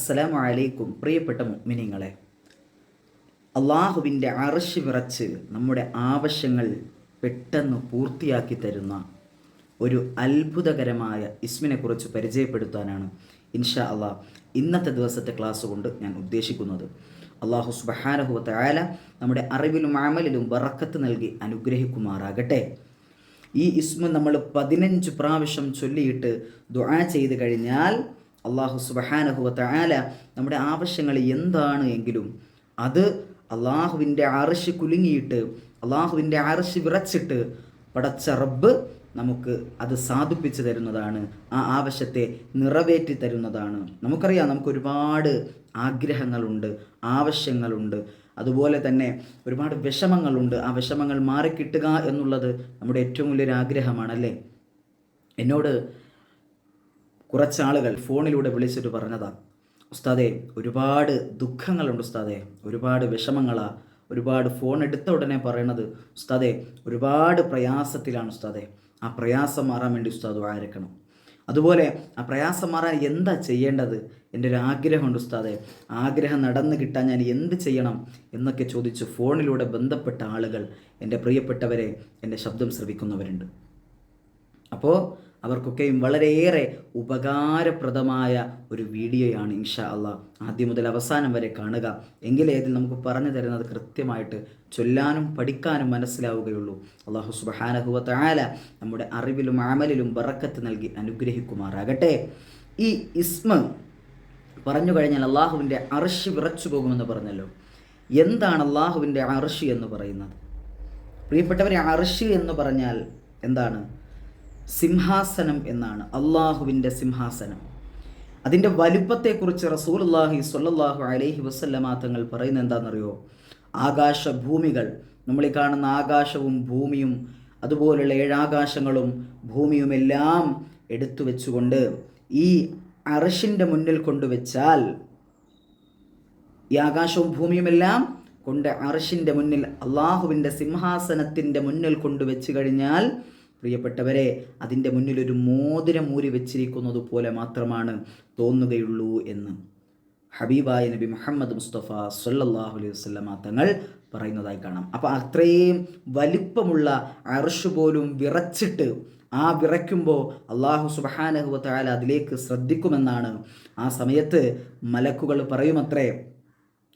അസ്സലാമു അലൈക്കും. പ്രിയപ്പെട്ട മുഅ്മിനീങ്ങളെ, അള്ളാഹുവിൻ്റെ അർശ് വിറച്ച് നമ്മുടെ ആവശ്യങ്ങൾ പെട്ടെന്ന് പൂർത്തിയാക്കി തരുന്ന ഒരു അത്ഭുതകരമായ ഇസ്മിനെക്കുറിച്ച് പരിചയപ്പെടുത്താനാണ് ഇൻഷാ അള്ളാഹ് ഇന്നത്തെ ദിവസത്തെ ക്ലാസ് കൊണ്ട് ഞാൻ ഉദ്ദേശിക്കുന്നത്. അള്ളാഹു സുബ്ഹാനഹു വ തആല നമ്മുടെ അറിവിലും അമലിലും ബറക്കത്ത് നൽകി അനുഗ്രഹിക്കുമാറാകട്ടെ. ഈ ഇസ്മ നമ്മൾ 15 പ്രാവശ്യം ചൊല്ലിയിട്ട് ദുആ ചെയ്ത് കഴിഞ്ഞാൽ അള്ളാഹു സുബ്ഹാനഹു വ തആല നമ്മുടെ ആവശ്യങ്ങൾ എന്താണ് എങ്കിലും അത് അള്ളാഹുവിൻ്റെ അർശ് കുലുങ്ങിയിട്ട് അള്ളാഹുവിൻ്റെ അർശ് വിറച്ചിട്ട് പടച്ച റബ്ബ് നമുക്ക് അത് സാധിപ്പിച്ചു തരുന്നതാണ്, ആ ആവശ്യത്തെ നിറവേറ്റി തരുന്നതാണ്. നമുക്കറിയാം, നമുക്ക് ഒരുപാട് ആഗ്രഹങ്ങളുണ്ട്, ആവശ്യങ്ങളുണ്ട്, അതുപോലെ തന്നെ ഒരുപാട് വിഷമങ്ങളുണ്ട്. ആ വിഷമങ്ങൾ മാറിക്കിട്ടുക എന്നുള്ളത് നമ്മുടെ ഏറ്റവും വലിയൊരു ആഗ്രഹമാണല്ലേ. എന്നോട് കുറച്ചാളുകൾ ഫോണിലൂടെ വിളിച്ചിട്ട് പറഞ്ഞതാണ്, ഉസ്താദേ ഒരുപാട് ദുഃഖങ്ങളുണ്ട് ഉസ്താദേ, ഒരുപാട് വിഷമങ്ങളാണ്, ഒരുപാട് ഫോൺ എടുത്ത ഉടനെ പറയണത് ഉസ്താദേ ഒരുപാട് പ്രയാസത്തിലാണ് ഉസ്താദേ, ആ പ്രയാസം മാറാൻ വേണ്ടി ഉസ്താദ് ആയിരിക്കണം. അതുപോലെ ആ പ്രയാസം മാറാൻ എന്താ ചെയ്യേണ്ടത്, എൻ്റെ ഒരു ആഗ്രഹമുണ്ട് ഉസ്താദേ, ആഗ്രഹം നടന്നു കിട്ടാൻ ഞാൻ എന്ത് ചെയ്യണം എന്നൊക്കെ ചോദിച്ച് ഫോണിലൂടെ ബന്ധപ്പെട്ട ആളുകൾ, എൻ്റെ പ്രിയപ്പെട്ടവരെ, എൻ്റെ ശബ്ദം ശ്രവിക്കുന്നവരുണ്ട്. അപ്പോൾ അവർക്കൊക്കെയും വളരെയേറെ ഉപകാരപ്രദമായ ഒരു വീഡിയോയാണ് ഇൻഷാ അള്ളാഹ്. ആദ്യം മുതൽ അവസാനം വരെ കാണുക, എങ്കിലേ ഇതിൽ നമുക്ക് പറഞ്ഞു തരുന്നത് കൃത്യമായിട്ട് ചൊല്ലാനും പഠിക്കാനും മനസ്സിലാവുകയുള്ളൂ. അള്ളാഹു സുബ്ഹാനഹു വ തആല നമ്മുടെ അറിവിലും അമലിലും ബറക്കത്ത് നൽകി അനുഗ്രഹിക്കുമാറാകട്ടെ. ഈ ഇസ്മ പറഞ്ഞു കഴിഞ്ഞാൽ അള്ളാഹുവിൻ്റെ അർശ് വിറച്ചു പോകുമെന്ന് പറഞ്ഞല്ലോ. എന്താണ് അള്ളാഹുവിൻ്റെ അർശ് എന്ന് പറയുന്നത്? പ്രിയപ്പെട്ടവരെ, അർശ് എന്ന് പറഞ്ഞാൽ എന്താണ്? സിംഹാസനം എന്നാണ്. അള്ളാഹുവിൻ്റെ സിംഹാസനം. അതിൻ്റെ വലുപ്പത്തെക്കുറിച്ച് റസൂലുള്ളാഹി സ്വല്ലല്ലാഹു അലൈഹി വസല്ലമ തങ്ങൾ പറയുന്നത് എന്താണെന്നറിയോ? ആകാശഭൂമികൾ, നമ്മളീ കാണുന്ന ആകാശവും ഭൂമിയും അതുപോലുള്ള 7 ആകാശങ്ങളും ഭൂമിയുമെല്ലാം എടുത്തു വെച്ചുകൊണ്ട് ഈ അർശിൻ്റെ മുന്നിൽ കൊണ്ടുവച്ചാൽ, ഈ ആകാശവും ഭൂമിയുമെല്ലാം കൊണ്ട് അർശിൻ്റെ മുന്നിൽ അള്ളാഹുവിൻ്റെ സിംഹാസനത്തിൻ്റെ മുന്നിൽ കൊണ്ടുവച്ച് കഴിഞ്ഞാൽ പ്രിയപ്പെട്ടവരെ, അതിൻ്റെ മുന്നിൽ ഒരു മോതിരം ഊരി വെച്ചിരിക്കുന്നത് പോലെ മാത്രമാണ് തോന്നുകയുള്ളൂ എന്ന് ഹബീബായ നബി മുഹമ്മദ് മുസ്തഫ സ്വല്ലല്ലാഹു അലൈഹി വസല്ലമ തങ്ങൾ പറയുന്നതായി കാണാം. അപ്പോൾ അത്രയും വലിപ്പമുള്ള അർശ് പോലും വിറച്ചിട്ട്, ആ വിറയ്ക്കുമ്പോൾ അള്ളാഹു സുബ്ഹാനഹു വ തആല അതിലേക്ക് ശ്രദ്ധിക്കുമെന്നാണ്. ആ സമയത്ത് മലക്കുകൾ പറയുമത്രേ,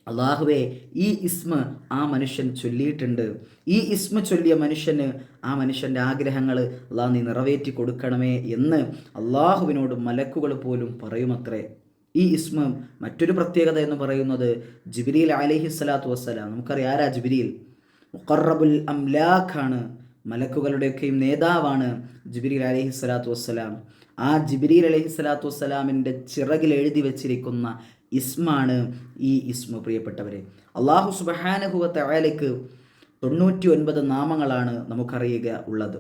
അള്ളാഹുവേ ഈ ഇസ്മ ആ മനുഷ്യൻ ചൊല്ലിയിട്ടുണ്ട്, ഈ ഇസ്മ ചൊല്ലിയ മനുഷ്യന് ആ മനുഷ്യൻ്റെ ആഗ്രഹങ്ങൾ അള്ളാഹ് നീ നിറവേറ്റി കൊടുക്കണമേ എന്ന് അള്ളാഹുവിനോട് മലക്കുകൾ പോലും പറയുമത്രേ. ഈ ഇസ്മ മറ്റൊരു പ്രത്യേകത എന്ന് പറയുന്നത് ജിബ്രീൽ അലൈഹിസ്സലാത്തു വസ്സലാം, നമുക്കറിയാം ആരാ ജിബ്രീൽ? മുഖറബുൽ അംലാഖാണ്, മലക്കുകളുടെയൊക്കെയും നേതാവാണ് ജിബ്രീൽ അലൈഹിസ്സലാത്തു വസ്സലാം. ആ ജിബ്രീൽ അലൈഹിസ്സലാത്തു വസ്സലാമിൻ്റെ ചിറകിൽ എഴുതി വച്ചിരിക്കുന്ന ഇസ്മാണ് ഈ ഇസ്മ. പ്രിയപ്പെട്ടവരെ, അള്ളാഹു സുബ്ഹാനഹു വ തആലയ്ക്ക് 99 നാമങ്ങളാണ് നമുക്കറിയുക ഉള്ളത്.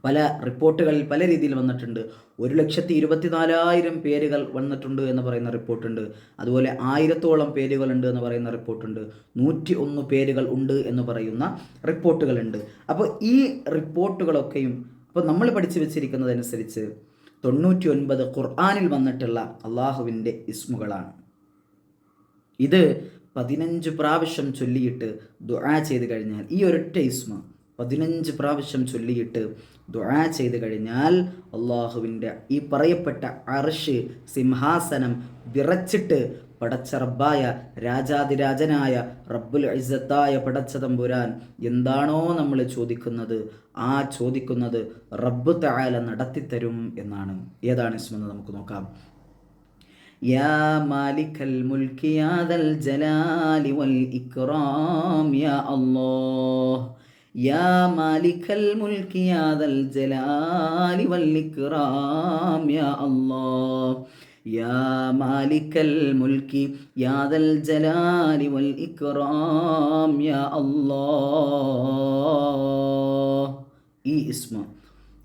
പല റിപ്പോർട്ടുകളിൽ പല രീതിയിൽ വന്നിട്ടുണ്ട്. 1,24,000 പേരുകൾ വന്നിട്ടുണ്ട് എന്ന് പറയുന്ന റിപ്പോർട്ടുണ്ട്. അതുപോലെ 1000-ഓളം പേരുകളുണ്ട് എന്ന് പറയുന്ന റിപ്പോർട്ടുണ്ട്. 101 പേരുകൾ ഉണ്ട് എന്ന് പറയുന്ന റിപ്പോർട്ടുകളുണ്ട്. അപ്പോൾ ഈ റിപ്പോർട്ടുകളൊക്കെയും അപ്പോൾ നമ്മൾ പഠിച്ചു വെച്ചിരിക്കുന്നതനുസരിച്ച് 99 ഖുർആനിൽ വന്നിട്ടുള്ള അള്ളാഹുവിൻ്റെ ഇസ്മുകളാണ്. ഇത് 15 പ്രാവശ്യം ചൊല്ലിയിട്ട് ദുആ ചെയ്ത് കഴിഞ്ഞാൽ, ഈ ഒരൊറ്റ ഇസ്മ 15 പ്രാവശ്യം ചൊല്ലിയിട്ട് ദുആ ചെയ്ത് കഴിഞ്ഞാൽ അള്ളാഹുവിൻ്റെ ഈ പറയപ്പെട്ട അർശ് സിംഹാസനം വിറച്ചിട്ട് പടച്ച റബ്ബായ രാജാതിരാജനായ റബ്ബുൽ ഇസ്സത്തായ പടച്ച തമ്പുരാൻ എന്താണോ നമ്മൾ ചോദിക്കുന്നത്, ആ ചോദിക്കുന്നത് റബ്ബ് തആല നടത്തിത്തരും എന്നാണ്. ഏതാണ് ഇസ്മെന്ന് നമുക്ക് നോക്കാം. യാ മാലിക്കൽ മുൽക്കി യാ ദൽ ജലാലി വൽ ഇക്റാം യാ അല്ലാഹ്, യാ മാലിക്കൽ മുൽക്കി യാ ദൽ ജലാലി വൽ ഇക്റാം യാ അല്ലാഹ്, യാ മാലിക്കൽ മുൽക്കി യാ ദൽ ജലാലി വൽ ഇക്റാം യാ അല്ലാഹ്.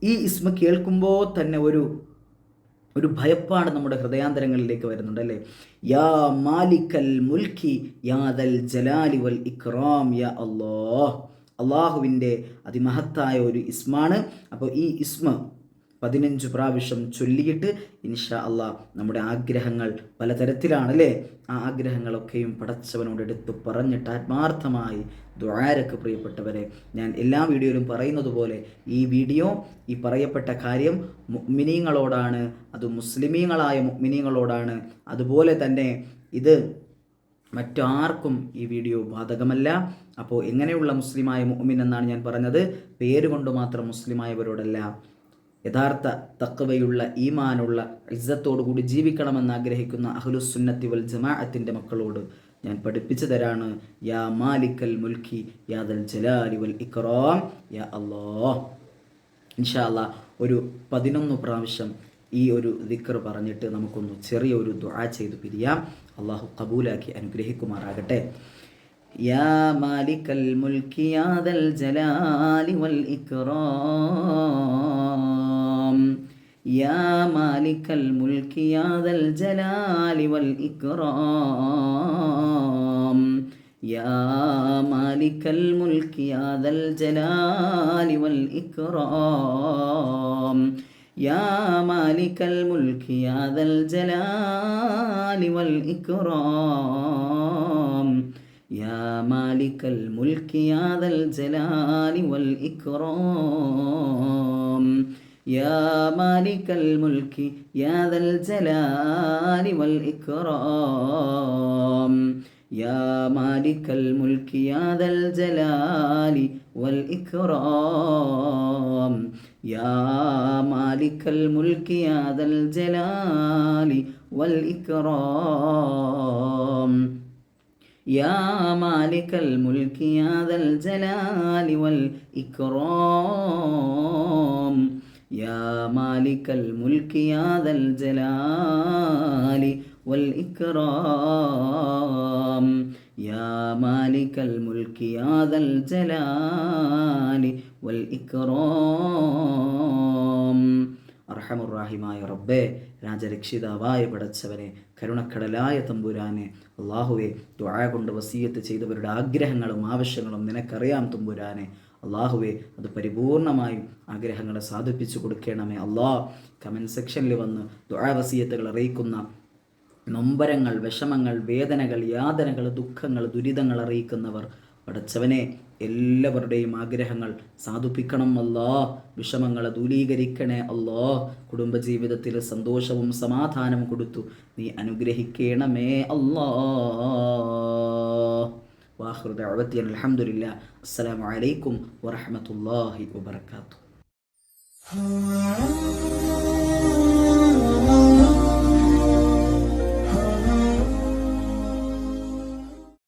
ഈ ഇസ്മ കേൾക്കുമ്പോൾ തന്നെ ഒരു ഭയപ്പാട് നമ്മുടെ ഹൃദയാന്തരങ്ങളിലേക്ക് വരുന്നുണ്ട് അല്ലേ. യാ മാലിക്കൽ മുൽക്കി യാ ദൽ ജലാലി വൽ ഇക്റാം യാ അല്ലാഹ്, അള്ളാഹുവിൻ്റെ അതിമഹത്തായ ഒരു ഇസ്മാണ്. അപ്പോൾ ഈ ഇസ്മ 15 പ്രാവശ്യം ചൊല്ലിയിട്ട് ഇൻഷാ അള്ളാഹ് നമ്മുടെ ആഗ്രഹങ്ങൾ പലതരത്തിലാണല്ലേ, ആ ആഗ്രഹങ്ങളൊക്കെയും പടച്ചവനോട് എടുത്ത് പറഞ്ഞിട്ട് ആത്മാർത്ഥമായി ദുആരക്ക് പ്രിയപ്പെട്ടവരെ, ഞാൻ എല്ലാ വീഡിയോയിലും പറയുന്നത് പോലെ ഈ വീഡിയോ, ഈ പറയപ്പെട്ട കാര്യം മുഅ്മിനീങ്ങളോടാണ്, അത് മുസ്ലിമീങ്ങളായ മുഅ്മിനീങ്ങളോടാണ്. അതുപോലെ തന്നെ ഇത് മറ്റാർക്കും ഈ വീഡിയോ ബാധകമല്ല. അപ്പോൾ എങ്ങനെയുള്ള മുസ്ലിമായ മുഅ്മിൻ എന്നാണ് ഞാൻ പറഞ്ഞത്, പേരുകൊണ്ട് മാത്രം മുസ്ലിമായവരോടല്ല. യഥാർത്ഥ തഖ്വയുള്ള ഈമാനുള്ള ഇസ്സത്തോടു കൂടി ജീവിക്കണമെന്ന് ആഗ്രഹിക്കുന്ന അഹ്ലുസുന്നത്തി വൽ ജമാഅത്തിൻ്റെ മക്കളോട് ഞാൻ പഠിപ്പിച്ചു തരാണ്. യാ മാലിക്കൽ മുൽക്കി യാ ദൽ ജലാലി വൽ ഇക്റാം യാ അല്ലാഹ്. ഇൻഷാ അല്ലാഹ് ഒരു 11 പ്രാവശ്യം ഈ ഒരു ദിക്ർ പറഞ്ഞിട്ട് നമുക്കൊന്ന് ചെറിയൊരു ദുആ ചെയ്ത് പിരിയാം. അള്ളാഹു കബൂലാക്കി അനുഗ്രഹിക്കുമാറാകട്ടെ. യാ മാലിക്കൽ മുൽക്കി യാ ദൽ ജലാലി വൽ ഇക്റാം യാ മാലിക്കൽ മുൽക്കി യാ ദൽ ജലാലി വൽ ഇക്റാം യാ മാലിക്കൽ മുൽക്കി യാ ദൽ ജലാലി വൽ ഇക്റാം യാ മാലിക്കൽ മുൽക്കി യാ ദൽ ജലാലി വൽ ഇക്റാം യാ മാലിക്കൽ മുൽക്കി യാ ദൽ ജലാലി വൽ ഇക്റാം യാ മാലിക്കൽ മുൽക്കി യാ ദൽ ജലാലി വൽ ഇക്റാം യാ മാലിക്കൽ മുൽക്കി യാ ദൽ ജലാലി വൽ ഇക്റാം യാ മാലിക്കൽ മുൽക്കി യാ ദൽ ജലാലി വൽ ഇക്റാം യാ മാലിക്കൽ മുൽക്കി യാ ദൽ ജലാലി വൽ ഇക്റാം യാ മാലിക്കൽ മുൽക്കി യാ ദൽ ജലാലി വൽ ഇക്റാം യാ മാലിക്കൽ മുൽക്കി യാ ദൽ ജലാലി വൽ ഇക്റാം. അർഹമുറാഹിമായ റബ്ബേ, രാജരക്ഷിതാവായ പടച്ചവനെ, കരുണക്കടലായ തമ്പുരാനെ, അള്ളാഹുവെ, ദുആ കൊണ്ട് വസിയത്ത് ചെയ്തവരുടെ ആഗ്രഹങ്ങളും ആവശ്യങ്ങളും നിനക്കറിയാം തമ്പുരാനെ. അള്ളാഹുവെ, അത് പരിപൂർണമായും ആഗ്രഹങ്ങളെ സാധിപ്പിച്ചു കൊടുക്കണമേ. അള്ളാഹ് കമൻറ്റ് സെക്ഷനിൽ വന്ന് ദുആ വസിയത്തുകൾ അറിയിക്കുന്ന നൊമ്പരങ്ങൾ, വിഷമങ്ങൾ, വേദനകൾ, യാതനകൾ, ദുഃഖങ്ങൾ, ദുരിതങ്ങൾ അറിയിക്കുന്നവർ പടച്ചവനെ, എല്ലാവരുടെയും ആഗ്രഹങ്ങൾ സാധിപ്പിക്കണം അല്ലാ. വിഷമങ്ങളെ ദൂരീകരിക്കണേ അല്ലാ. കുടുംബജീവിതത്തിൽ സന്തോഷവും സമാധാനവും കൊടുത്തു നീ അനുഗ്രഹിക്കണമേ അല്ലാ. വാഖിറു ദഅവതി അൽഹംദുലില്ലാഹ്. അസ്സലാമു അലൈക്കും വറഹ്മത്തുള്ളാഹി വബറകാതുഹു.